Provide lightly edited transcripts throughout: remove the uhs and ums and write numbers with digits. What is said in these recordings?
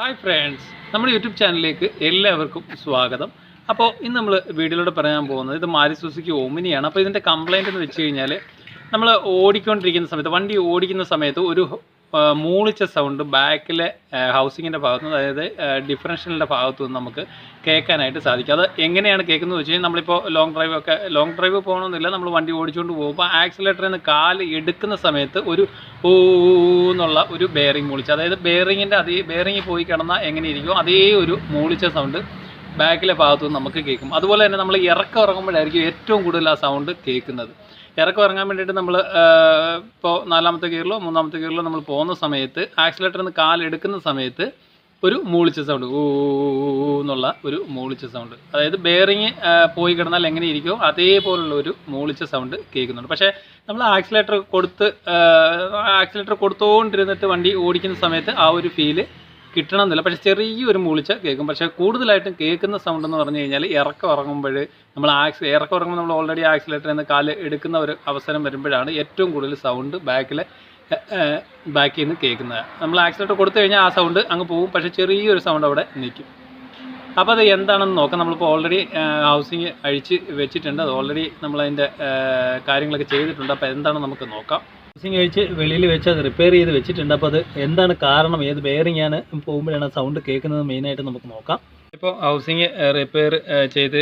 Hi friends, നമ്മുടെ YouTube ചാനലിലേക്ക് എല്ലാവർക്കും സ്വാഗതം. അപ്പോൾ ഇന്ന് നമ്മൾ വീഡിയോയിലൂടെ പറയാൻ പോകുന്നത് ഇത് മാരുതി സുസുക്കി ഓമിനിയാണ്. അപ്പോൾ ഇതിൻ്റെ കംപ്ലയിൻ്റ് എന്ന് വെച്ച് കഴിഞ്ഞാൽ നമ്മൾ ഓടിക്കൊണ്ടിരിക്കുന്ന സമയത്ത് വണ്ടി ഓടിക്കുന്ന സമയത്ത് ഒരു മൂളിച്ച സൗണ്ട് ബാക്കിലെ ഹൗസിങ്ങിൻ്റെ ഭാഗത്തുനിന്ന്, അതായത് ഡിഫറൻഷ്യലിൻ്റെ ഭാഗത്തുനിന്ന് നമുക്ക് കേൾക്കാനായിട്ട് സാധിക്കും. അത് എങ്ങനെയാണ് കേൾക്കുന്നത് വെച്ച് കഴിഞ്ഞാൽ നമ്മളിപ്പോൾ ലോങ് ഡ്രൈവ് പോകണമെന്നില്ല, നമ്മൾ വണ്ടി ഓടിച്ചുകൊണ്ട് പോകുമ്പോൾ ആക്സിലേറ്ററിൽ നിന്ന് കാല് എടുക്കുന്ന സമയത്ത് ഒരു ഊ എന്നുള്ള ഒരു ബെയറിംഗ് മൂളിച്ച, അതായത് ബെയറിങ്ങിൻ്റെ അതേ ബെയറിങ് പോയി കിടന്നാൽ എങ്ങനെ ഇരിക്കും അതേ ഒരു മൂളിച്ച സൗണ്ട് ബാക്കിലെ ഭാഗത്തുനിന്ന് നമുക്ക് കേൾക്കും. അതുപോലെ തന്നെ നമ്മൾ ഇറങ്ങുമ്പോഴായിരിക്കും ഏറ്റവും കൂടുതൽ ആ സൗണ്ട് കേൾക്കുന്നത്. ഇറങ്ങാൻ വേണ്ടിയിട്ട് നമ്മൾ ഇപ്പോൾ 4ാമത്തെ ഗിയറിലോ 3ാമത്തെ ഗിയറിലോ നമ്മൾ പോകുന്ന സമയത്ത് ആക്സിലേറ്ററിൽ നിന്ന് കാലെടുക്കുന്ന സമയത്ത് ഒരു മൂളിച്ച സൗണ്ട് ഊ എന്നുള്ള ഒരു മൂളിച്ച സൗണ്ട്, അതായത് ബെയറിങ് പോയി കിടന്നാൽ എങ്ങനെ ഇരിക്കുമോ അതേപോലുള്ള ഒരു മൂളിച്ച സൗണ്ട് കേൾക്കുന്നുണ്ട്. പക്ഷേ നമ്മൾ ആക്സിലേറ്റർ കൊടുത്തുകൊണ്ടിരുന്നിട്ട് വണ്ടി ഓടിക്കുന്ന സമയത്ത് ആ ഒരു ഫീല് കിട്ടണമെന്നില്ല. പക്ഷേ ചെറിയൊരു മൂളിച്ച കേൾക്കും. പക്ഷേ കൂടുതലായിട്ടും കേൾക്കുന്ന സൗണ്ട് എന്ന് പറഞ്ഞു കഴിഞ്ഞാൽ ഇറങ്ങുമ്പോൾ നമ്മൾ ഓൾറെഡി ആക്സിലേറ്ററിൽ നിന്ന് കാല് എടുക്കുന്ന ഒരു അവസരം വരുമ്പോഴാണ് ഏറ്റവും കൂടുതൽ സൗണ്ട് ബാക്കിൽ നിന്ന് കേൾക്കുന്നത്. നമ്മൾ ആക്സിലേറ്റർ കൊടുത്തു കഴിഞ്ഞാൽ ആ സൗണ്ട് അങ്ങ് പോകും, പക്ഷേ ചെറിയൊരു സൗണ്ട് അവിടെ നിൽക്കും. അപ്പോൾ അത് എന്താണെന്ന് നോക്കാം. നമ്മളിപ്പോൾ ഓൾറെഡി ഹൗസിങ് അഴിച്ച് വെച്ചിട്ടുണ്ട്, അത് ഓൾറെഡി നമ്മളതിൻ്റെ കാര്യങ്ങളൊക്കെ ചെയ്തിട്ടുണ്ട്. അപ്പോൾ എന്താണെന്ന് നമുക്ക് നോക്കാം. ഹൗസിങ് അഴിച്ച് വെളിയിൽ വെച്ച് അത് റിപ്പയർ ചെയ്ത് വെച്ചിട്ടുണ്ട്. അപ്പോൾ അത് എന്താണ് കാരണം, ഏത് ബെയറിംഗ് ആണ് പോകുമ്പോഴാണ് സൗണ്ട് കേൾക്കുന്നത് മെയിനായിട്ട് നമുക്ക് നോക്കാം. ഇപ്പോൾ ഹൗസിങ് റിപ്പയർ ചെയ്ത്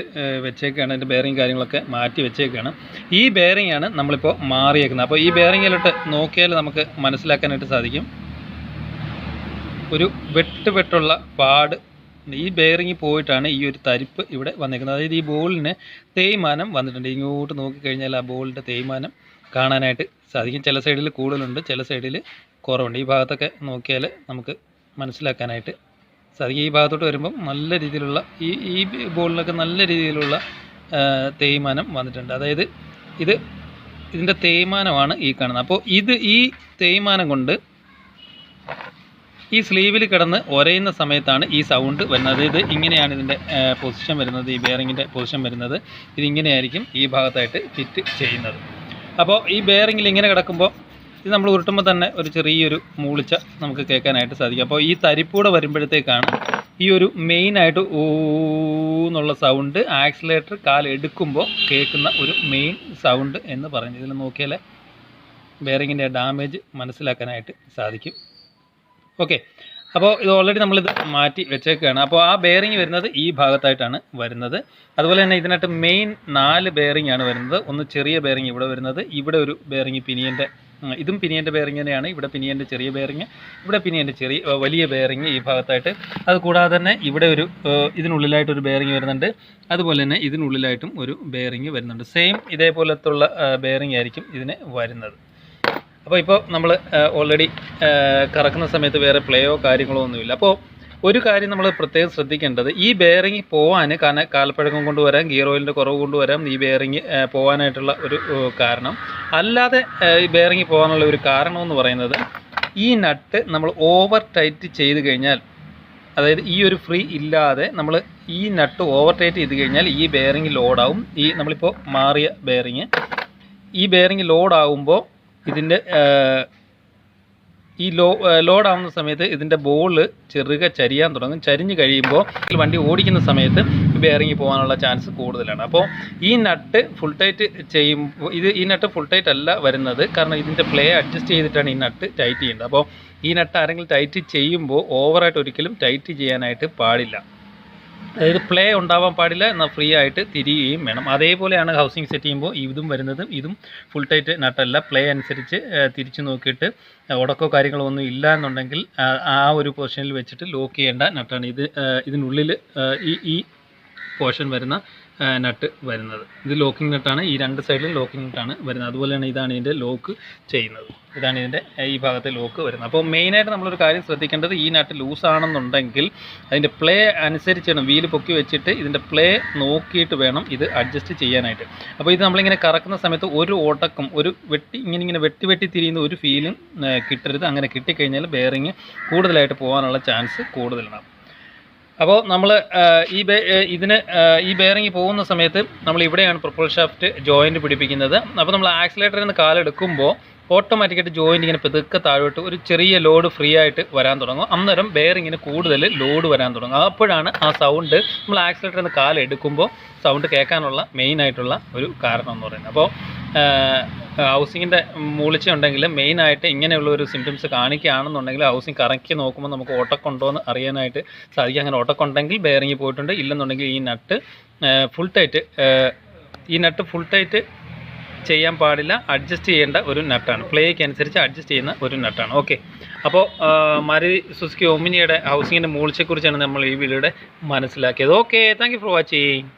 വെച്ചേക്കാണ്, അതിൻ്റെ ബെയറിങ് കാര്യങ്ങളൊക്കെ മാറ്റി വെച്ചേക്കാണ്. ഈ ബെയറിംഗ് ആണ് നമ്മളിപ്പോൾ മാറിയേക്കുന്നത്. അപ്പോൾ ഈ ബെയറിങ്ങിലോട്ട് നോക്കിയാൽ നമുക്ക് മനസ്സിലാക്കാനായിട്ട് സാധിക്കും ഒരു വെട്ടുള്ള പാട്. ഈ ബെയറിങ് പോയിട്ടാണ് ഈ ഒരു തരിപ്പ് ഇവിടെ വന്നേക്കുന്നത്. അതായത് ഈ ബോളിന് തേയ്മാനം വന്നിട്ടുണ്ട്. ഇങ്ങോട്ട് നോക്കിക്കഴിഞ്ഞാൽ ആ ബോളിൻ്റെ തേയ്മാനം കാണാനായിട്ട് സാധിക്കും. ചില സൈഡിൽ കൂടുതലുണ്ട്, ചില സൈഡിൽ കുറവുണ്ട്. ഈ ഭാഗത്തൊക്കെ നോക്കിയാൽ നമുക്ക് മനസ്സിലാക്കാനായിട്ട് സാധിക്കും. ഈ ഭാഗത്തോട്ട് വരുമ്പം നല്ല രീതിയിലുള്ള ഈ ബോളിനൊക്കെ നല്ല രീതിയിലുള്ള തേയ്മാനം വന്നിട്ടുണ്ട്. അതായത് ഇതിൻ്റെ തേയ്മാനമാണ് ഈ കാണുന്നത്. അപ്പോൾ ഈ തേയ്മാനം കൊണ്ട് ഈ സ്ലീവിൽ കിടന്ന് ഒരയുന്ന സമയത്താണ് ഈ സൗണ്ട് വരുന്നത്. അതായത് ഇങ്ങനെയാണ് ഇതിൻ്റെ പൊസിഷൻ വരുന്നത്, ഈ ബെയറിങ്ങിൻ്റെ പൊസിഷൻ വരുന്നത്. ഇതിങ്ങനെയായിരിക്കും ഈ ഭാഗത്തായിട്ട് ഫിറ്റ് ചെയ്യുന്നത്. അപ്പോൾ ഈ ബെയറിങ്ങിൽ ഇങ്ങനെ കിടക്കുമ്പോൾ ഇത് നമ്മൾ ഉരുട്ടുമ്പോൾ തന്നെ ഒരു ചെറിയൊരു മൂളിച്ച നമുക്ക് കേൾക്കാനായിട്ട് സാധിക്കും. അപ്പോൾ ഈ തരിപ്പൂടെ വരുമ്പോഴത്തേക്കാണ് ഈ ഒരു മെയിനായിട്ട് ഊ എന്നുള്ള സൗണ്ട് ആക്സിലേറ്റർ കാലെടുക്കുമ്പോൾ കേൾക്കുന്ന ഒരു മെയിൻ സൗണ്ട് എന്ന് പറയുന്നത്. ഇതിൽ നോക്കിയാൽ ബെയറിങ്ങിൻ്റെ ഡാമേജ് മനസ്സിലാക്കാനായിട്ട് സാധിക്കും. ഓക്കെ, അപ്പോൾ ഇത് ഓൾറെഡി നമ്മളിത് മാറ്റി വെച്ചേക്കാണ്. അപ്പോൾ ആ ബെയറിങ് വരുന്നത് ഈ ഭാഗത്തായിട്ടാണ് വരുന്നത്. അതുപോലെ തന്നെ ഇതിനകത്ത് മെയിൻ 4 ബെയറിംഗ് ആണ് വരുന്നത്. ഒന്ന് ചെറിയ ബെയറിംഗ് ഇവിടെ വരുന്നത്, ഇവിടെ ഒരു ബെയറിംഗ് പിനിയൻ്റെ, ഇതും പിനിയൻ്റെ ബെയറിംഗ് തന്നെയാണ്. ഇവിടെ പിനിയൻ്റെ ചെറിയ ബെയറിംഗ്, ഇവിടെ പിനിയൻ്റെ വലിയ ബെയറിംഗ് ഈ ഭാഗത്തായിട്ട്. അതുകൂടാതെ തന്നെ ഇവിടെ ഒരു ഇതിനുള്ളിലായിട്ടൊരു ബെയറിംഗ് വരുന്നുണ്ട്. അതുപോലെ തന്നെ ഇതിനുള്ളിലായിട്ടും ഒരു ബെയറിംഗ് വരുന്നുണ്ട്. സെയിം ഇതേപോലത്തുള്ള ബെയറിംഗ് ആയിരിക്കും ഇതിന് വരുന്നത്. അപ്പോൾ ഇപ്പോൾ നമ്മൾ ഓൾറെഡി കറക്കുന്ന സമയത്ത് വേറെ പ്ലേയോ കാര്യങ്ങളോ ഒന്നുമില്ല. അപ്പോൾ ഒരു കാര്യം നമ്മൾ പ്രത്യേകം ശ്രദ്ധിക്കേണ്ടത്, ഈ ബെയറിംഗ് പോകാൻ കാലപ്പഴക്കം കൊണ്ടുവരാം, ഗിയർ ഓയിലിൻ്റെ കുറവ് കൊണ്ടുവരാം ഈ ബെയറിംഗ് പോകാനായിട്ടുള്ള ഒരു കാരണം. അല്ലാതെ ഈ ബെയറിംഗ് പോകാനുള്ള ഒരു കാരണമെന്ന് പറയുന്നത്, ഈ നട്ട് നമ്മൾ ഓവർ ടൈറ്റ് ചെയ്ത് കഴിഞ്ഞാൽ, അതായത് ഈ ഒരു ഫ്രീ ഇല്ലാതെ നമ്മൾ ഈ നട്ട് ഓവർ ടൈറ്റ് ചെയ്ത് കഴിഞ്ഞാൽ ഈ ബെയറിംഗ് ലോഡാവും. ഈ നമ്മളിപ്പോൾ മാറിയ ബെയറിംഗ്, ഈ ബെയറിംഗ് ലോഡാവുമ്പോൾ ഇതിൻ്റെ ഈ ലോഡാവുന്ന സമയത്ത് ഇതിൻ്റെ ബോൾ ചരിയാൻ തുടങ്ങും. ചരിഞ്ഞ് കഴിയുമ്പോൾ വണ്ടി ഓടിക്കുന്ന സമയത്ത് ബെയറിംഗ് പോകാനുള്ള ചാൻസ് കൂടുതലാണ്. അപ്പോൾ ഈ നട്ട് ഫുൾ ടൈറ്റ് ചെയ്യുമ്പോൾ ഈ നട്ട് ഫുൾ ടൈറ്റ് അല്ല വരുന്നത്, കാരണം ഇതിൻ്റെ പ്ലേ അഡ്ജസ്റ്റ് ചെയ്തിട്ടാണ് ഈ നട്ട് ടൈറ്റ് ചെയ്യേണ്ടത്. അപ്പോൾ ഈ നട്ട് ആരെങ്കിലും ടൈറ്റ് ചെയ്യുമ്പോൾ ഓവറായിട്ട് ഒരിക്കലും ടൈറ്റ് ചെയ്യാനായിട്ട് പാടില്ല. അതായത് പ്ലേ ഉണ്ടാവാൻ പാടില്ല, എന്നാൽ ഫ്രീ ആയിട്ട് തിരിയുകയും വേണം. അതേപോലെയാണ് ഹൗസിങ് സെറ്റ് ചെയ്യുമ്പോൾ ഇതും വരുന്നത്. ഇതും ഫുൾ ടൈറ്റ് നട്ടല്ല, പ്ലേ അനുസരിച്ച് തിരിച്ചു നോക്കിയിട്ട് ഉടക്കോ കാര്യങ്ങളോ ഒന്നും ഇല്ല എന്നുണ്ടെങ്കിൽ ആ ഒരു പൊസിഷനിൽ വെച്ചിട്ട് ലോക്ക് ചെയ്യേണ്ട നട്ടാണ് ഇത്. ഇതിനുള്ളിൽ ഈ പോർഷൻ വരുന്ന നട്ട് വരുന്നത്, ഇത് ലോക്കിംഗ് നട്ടാണ്. ഈ 2 സൈഡിലും ലോക്കിംഗ് നട്ടാണ് വരുന്നത്. അതുപോലെ തന്നെ ഇതാണ് ഇതിൻ്റെ ലോക്ക് ചെയ്യുന്നത്, ഇതാണ് ഇതിൻ്റെ ഈ ഭാഗത്തെ ലോക്ക് വരുന്നത്. അപ്പോൾ മെയിനായിട്ട് നമ്മളൊരു കാര്യം ശ്രദ്ധിക്കേണ്ടത്, ഈ നട്ട് ലൂസാണെന്നുണ്ടെങ്കിൽ അതിൻ്റെ പ്ലേ അനുസരിച്ചാണ് വീല് പൊക്കി വെച്ചിട്ട് ഇതിൻ്റെ പ്ലേ നോക്കിയിട്ട് വേണം ഇത് അഡ്ജസ്റ്റ് ചെയ്യാനായിട്ട്. അപ്പോൾ ഇത് നമ്മളിങ്ങനെ കറക്കുന്ന സമയത്ത് ഒരു ഓട്ടക്കും ഒരു ഇങ്ങനെ വെട്ടി തിരിയുന്ന ഒരു ഫീലും കിട്ടരുത്. അങ്ങനെ കിട്ടിക്കഴിഞ്ഞാൽ ബെയറിങ് കൂടുതലായിട്ട് പോകാനുള്ള ചാൻസ് കൂടുതലാണ്. അപ്പോൾ നമ്മൾ ഈ ബെയറിംഗ് പോകുന്ന സമയത്ത് നമ്മൾ ഇവിടെയാണ് പ്രൊപ്പൽ ഷാഫ്റ്റ് ജോയിൻറ്റ് പിടിപ്പിക്കുന്നത്. അപ്പോൾ നമ്മൾ ആക്സിലേറ്ററിൽ നിന്ന് കാലെടുക്കുമ്പോൾ ഓട്ടോമാറ്റിക്കായിട്ട് ജോയിൻ്റ് ഇങ്ങനെ പതുക്കെ താഴോട്ട് ഒരു ചെറിയ ലോഡ് ഫ്രീ ആയിട്ട് വരാൻ തുടങ്ങും. അന്നേരം ബെയറിങ്ങിന് കൂടുതൽ ലോഡ് വരാൻ തുടങ്ങും. അപ്പോഴാണ് ആ സൗണ്ട് നമ്മൾ ആക്സിലേറ്ററിൽ നിന്ന് കാലെടുക്കുമ്പോൾ സൗണ്ട് കേൾക്കാനുള്ള മെയിനായിട്ടുള്ള ഒരു കാരണം എന്ന് പറയുന്നത്. അപ്പോൾ ഹൗസിങ്ങിൻ്റെ മൂളിച്ച ഉണ്ടെങ്കിൽ മെയിനായിട്ട് ഇങ്ങനെയുള്ള ഒരു സിംറ്റംസ് കാണിക്കുകയാണെന്നുണ്ടെങ്കിൽ ഹൗസിങ് കറക്കി നോക്കുമ്പോൾ നമുക്ക് ഓട്ടക്കുണ്ടോ എന്ന് അറിയാനായിട്ട് സാധിക്കും. അങ്ങനെ ഓട്ടക്കുണ്ടെങ്കിൽ ബെയറിങ് പോയിട്ടുണ്ട്, ഇല്ലെന്നുണ്ടെങ്കിൽ ഈ നട്ട് ഫുൾ ടൈറ്റ് ചെയ്യാൻ പാടില്ല, അഡ്ജസ്റ്റ് ചെയ്യേണ്ട ഒരു നട്ടാണ്. പ്ലേക്ക് അനുസരിച്ച് അഡ്ജസ്റ്റ് ചെയ്യുന്ന ഒരു നട്ടാണ്. ഓക്കെ, അപ്പോൾ മാരുതി സുസുക്കി ഒമിനിയുടെ ഹൗസിങ്ങിൻ്റെ മൂളിച്ചയെക്കുറിച്ചാണ് നമ്മൾ ഈ വീഡിയോയുടെ മനസ്സിലാക്കിയത്. Okay, thank you for watching.